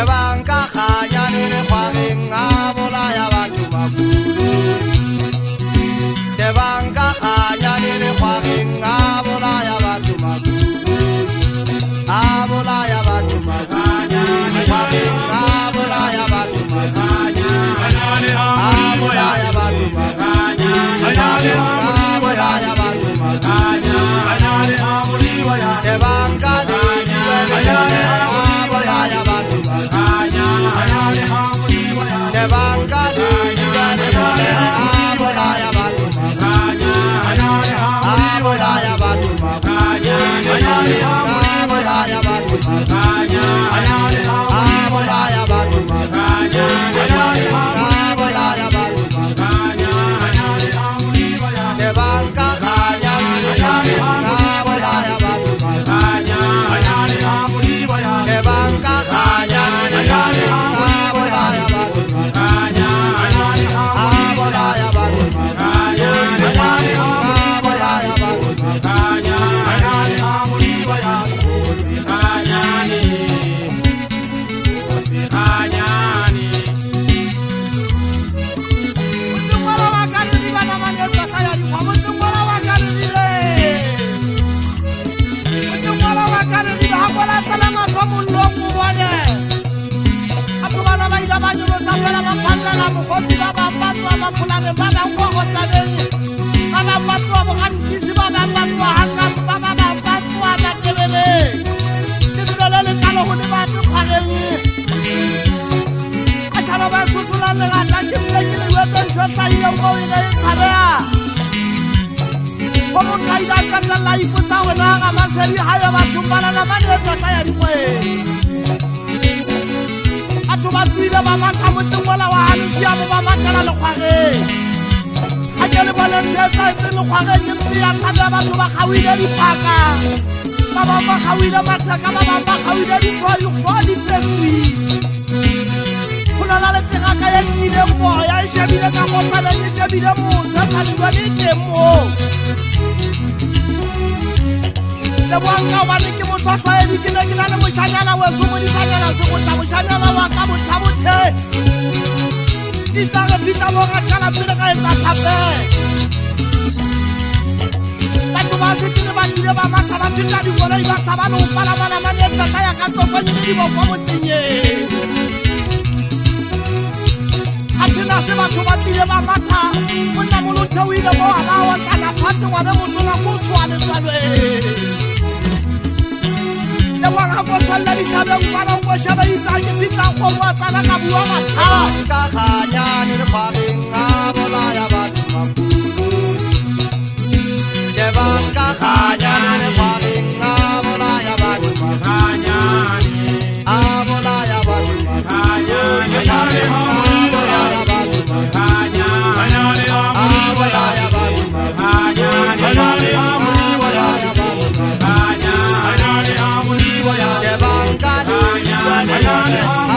Banka khanya ni khwageng a bolaya batho makulu Banka khanya ni khwageng a bolaya batho makulu a bolaya batho makanya khwageng a bolaya batho makanya a bolaya batho makanya a bolaya batho makanya Banka ni a bolaya batho makanya Banka ni a bolaya batho makanya a bolaya batho makanya a bolaya batho makanya a bolaya batho makanya a bolaya batho makanya Banka khanya a bolaya batho makanya Banka khanya a bolaya batho makanya a bolaya batho makanya a bolaya batho makanya Banka